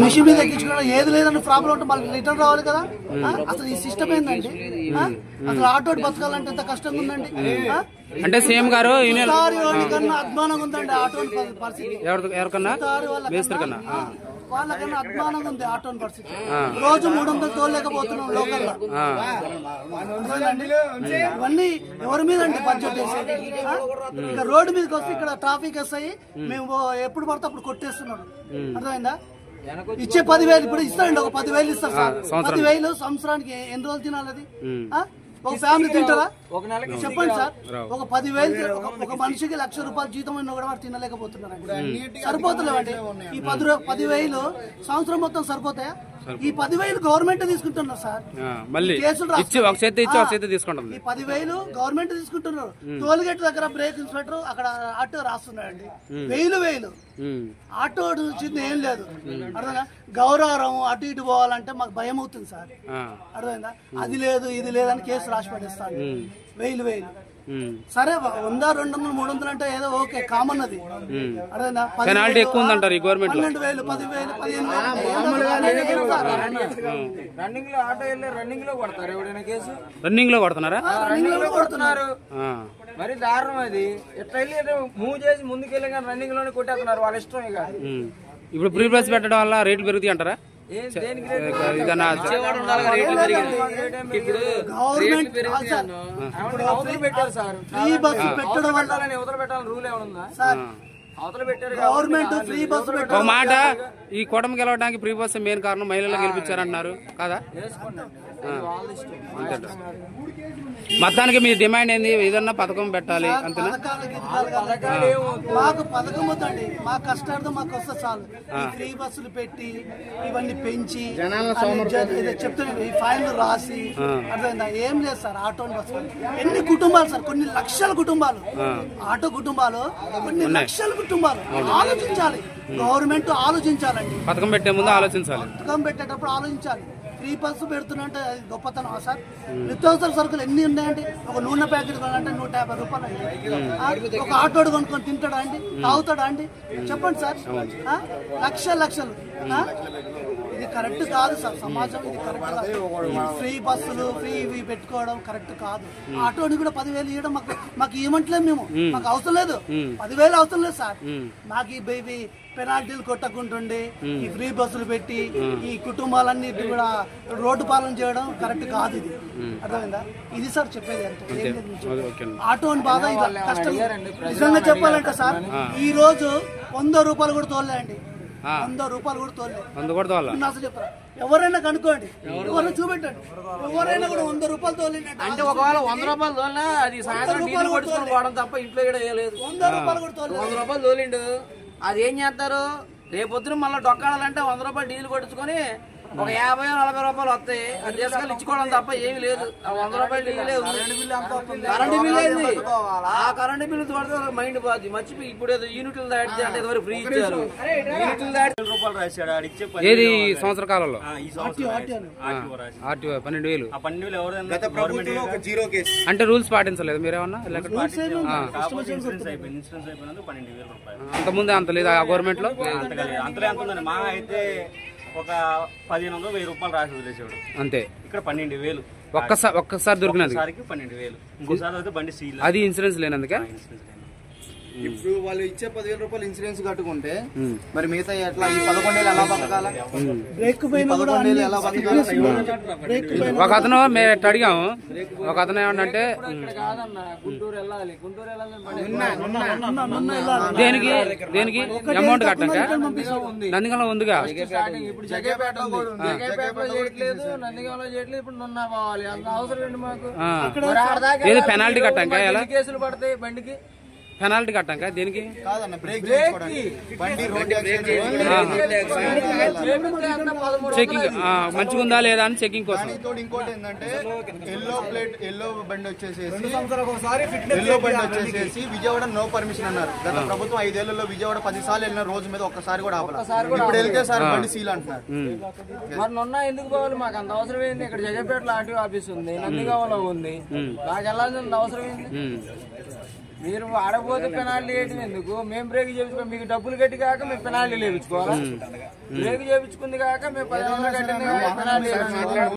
Machine మీద ఎక్కించుకోవడం ఏది లేదని ప్రాబ్లం ఉంటే మళ్ళీ రిటర్న్ రావాలి కదా. అసలు ఈ సిస్టమ్ ఏంటండి? అసలు ఆటో బతకాలంటే ఎంత కష్టంగా ఉందండి. అంటే సీఎం గారు కన్నా అభిమానంగా ఉందండి ఆటో పరిస్థితి. ఎవరికన్నా వాళ్ళకన్నా అభిమానంగా ఉంది ఆటో పరిస్థితి. రోజు 300 తోలేకపోతున్నాం లోకల్లో. ఇవన్నీ ఎవరి మీద అండి బడ్జెట్ వేసేది? ఇక్కడ రోడ్డు మీదకి వస్తే ఇక్కడ ట్రాఫిక్ వస్తాయి, మేము ఎప్పుడు పడితే అప్పుడు కొట్టేస్తున్నాడు. అర్థమైందా? ఇచ్చే 10,000 ఇప్పుడు ఇస్తారండి, ఒక 10,000 ఇస్తారు సార్. 10,000 సంవత్సరానికి ఎన్ని రోజులు తినాలి అది? ఒక ఫ్యామిలీ తింటారా చెప్పండి సార్? ఒక 10,000 ఒక మనిషికి ₹1,00,000 జీతం అయినా కూడా వాడు తినలేకపోతున్నారండి. సరిపోతలేవండి. ఈ 10,000 సంవత్సరం మొత్తం సరిపోతాయా? ఈ 10,000 గవర్నమెంట్ తీసుకుంటున్నారు సార్. కేసులు ఈ 10,000 గవర్నమెంట్ తీసుకుంటున్నారు. టోల్గేట్ దగ్గర బ్రేక్ ఇన్స్పెక్టర్ అక్కడ ఆటో రాస్తున్నాడండి. వేలు ఆటో వచ్చింది ఏం లేదు. అర్థమైందా? గౌరవం అటు ఇటు పోవాలంటే మాకు భయం అవుతుంది సార్. అర్థమైందా? అది లేదు ఇది లేదని కేసు రాసి పడేస్తాను. వేలు సరే 100, 200, 300 అంటే ఏదో ఓకే కామన్ అది. అర్థమైందా? ఎక్కువ ఉందంటారు ఈ గవర్నమెంట్. 12,000, 10,000, 15,000 రన్నింగ్ లో కొడుతున్నారా? కొడుతున్నారు. మరి దారుణం అది. ఎట్లా వెళ్ళి మూవ్ చేసి ముందుకెళ్ళి కానీ రన్నింగ్ లోనే కొట్టేస్తున్నారు వాళ్ళ ఇష్టం. ఇక ఇప్పుడు ప్రీ బస్ పెట్టడం వల్ల రేట్లు పెరుగుతాయి అంటారా? పెట్టారు సార్. పెట్టడం వల్ల అవతల పెట్టాలని రూల్ ఏమన్నా అవతల పెట్టారు గవర్నమెంట్. ఫ్రీ బస్ ఒక మాట, ఈ కూటమి గెలవడానికి ఫ్రీ బస్ మెయిన్ కారణం మహిళలు గెలిపించారంటున్నారు కదా? మొత్తానికి మీ డిమాండ్ ఏంది? ఏదన్నా పథకం పెట్టాలి అంతేనా? మాకు పథకం వద్దండి, మా కష్టార్థం మాకు వస్తే చాలు. ఈ ఫ్రీ బస్సులు పెట్టి ఇవన్నీ పెంచి చెప్తున్నాను ఈ ఫైన్లు రాసి అర్థమైందా? ఏం లేదు సార్. ఆటో బస్సు ఎన్ని కుటుంబాలు సార్? కొన్ని లక్షల కుటుంబాలు ఆటో కుటుంబాలు, కొన్ని లక్షల కుటుంబాలు. ఆలోచించాలి, గవర్నమెంట్ ఆలోచించాలండి. పథకం పెట్టే ముందు ఆలోచించాలి. పథకం పెట్టేటప్పుడు ఆలోచించాలి. ఫ్రీ బస్సు పెడుతున్నంటే అది గొప్పతనం సార్. నిత్యావసర సరుకులు ఎన్ని ఉన్నాయండి? ఒక నూనె ప్యాకెట్ కొనాలంటే ₹150. ఒక ఆటోడు కొనుక్కొని తింటాడా అండి? తాగుతాడా అండి? చెప్పండి సార్. లక్షలు. ఇది కరెక్ట్ కాదు సార్. సమాజం ఇది కరెక్ట్ కాదు. ఫ్రీ బస్సులు ఫ్రీ ఇవి పెట్టుకోవడం కరెక్ట్ కాదు. ఆటోని కూడా 10,000 ఇవ్వడం మాకు ఇవ్వట్లేదు. మేము మాకు అవసరం లేదు. 10,000 అవసరం లేదు సార్. మాకు ఈ బేబీ పెనాల్టీలు కొట్టకుంటుండి ఈ ఫ్రీ బస్సులు పెట్టి ఈ కుటుంబాలన్నిటి కూడా రోడ్డు పాలన చేయడం కరెక్ట్ కాదు. ఇది అర్థమైందా? ఇది సార్ చెప్పేది. అంటే ఆటోని బాధ ఇది కష్టం. నిజంగా చెప్పాలంటే సార్ ఈ రోజు ₹100 కూడా తోలేండి. ₹100 కూడా తోలే. అసలు చెప్తారా? ఎవరైనా కనుక్కోండి, ఎవరైనా చూపెట్టండి. ఎవరైనా కూడా ₹100 తోలిండి అంటే ఒకవేళ ₹100 తోలినా అది సాయంత్రం డీజిల్ కొట్టుకొని పోవడం తప్ప ఇంట్లో కూడా వేయలేదు. ₹100 కూడా తోలి ₹100 తోలిండు. అది ఏం చేస్తారు? రేపొద్దున మళ్ళీ డొక్కాడాలంటే ₹100 డీజిల్ కొట్టుకొని ఒక ₹50-40 వస్తాయి. అది తీసుకెళ్ళి ఇచ్చుకోవడం తప్ప ఏమి లేదు. ₹100 డీజిలే ఉంది. కరెంటు బిల్లు అయింది. ఆ కరెంటు బిల్లు తోడితే మైండ్ పోద్ది. మర్చిపోయి ఇప్పుడు ఏదో యూనిట్లు దాటితే అంటే ఇదివరకు ఫ్రీ ఇచ్చారు. యూనిట్లు దాటి ₹12 రాశాడు. ఏది సంవత్సర కాలంలో ఆర్టీఓ 12,000 అంటే రూల్స్ పాటించలేదు మీరేమన్నా? అంతకుముందే అంత లేదు ఆ గవర్నమెంట్ లో? అంతలే మా అయితే ఒక 1,500-1,000 రాసి వదిలేసాడు అంతే. ఇక్కడ 12,000 ఒక్కసారి దొరికినది. 12,000. ఇంకోసారి అయితే బండి సీల్. అది ఇన్సూరెన్స్ లేనందుకే. ఇప్పుడు వాళ్ళు ఇచ్చే ₹10,000 ఇన్సూరెన్స్ కట్టుకుంటే మరి మిగతా ఎట్లా? ఈ 11 ఏళ్ళు ఎలా బతకాలా? ఎలా బతకాలి? ఒక అతను మేము అడిగాము. ఒక అతను ఏమంటే దేనికి అమౌంట్ కట్టాక నందిగంలో ఉందిగా. ఏది పెనాల్టీ కట్టాక ఎలా కేసులు పడతాయి బండికి? పెనాల్టీ కట్టాక దేనికి? చెకింగ్ మంచిగా ఉందా లేదా అని చెకింగ్ కోసం. ఇంకోటి ఏంటంటే ఎల్లో బండి వచ్చేసి విజయవాడ నో పర్మిషన్ అన్నారు. గత ప్రభుత్వం 5 ఏళ్లలో విజయవాడ 10 సార్లు వెళ్ళిన రోజు మీద ఒక్కసారి కూడా ఆపలేదు. ఇప్పుడు వెళ్తే సార్ బండి సీల్ అంటున్నారు. మరి నున్న ఎందుకు పోవాలి? మాకు అంత అవసరం ఏంది? ఇక్కడ జగపేటలో ఆర్టీఓ ఆఫీస్ ఉంది, నందిగామలో ఉంది. నాకు వెళ్ళాల్సిన అవసరం ఏంది? మీరు ఆడపోతే పెనాల్టీ వేయడం ఎందుకు? మేము బ్రేక్ చేయించుకోవాలి, మీకు డబ్బులు కట్టి కాక మేము పెనాల్టీ లేపించుకోవాలా? బ్రేక్ చేయించుకుంది కాక మేము 10 రోజులు కట్టింది కాక పెనాల్టీ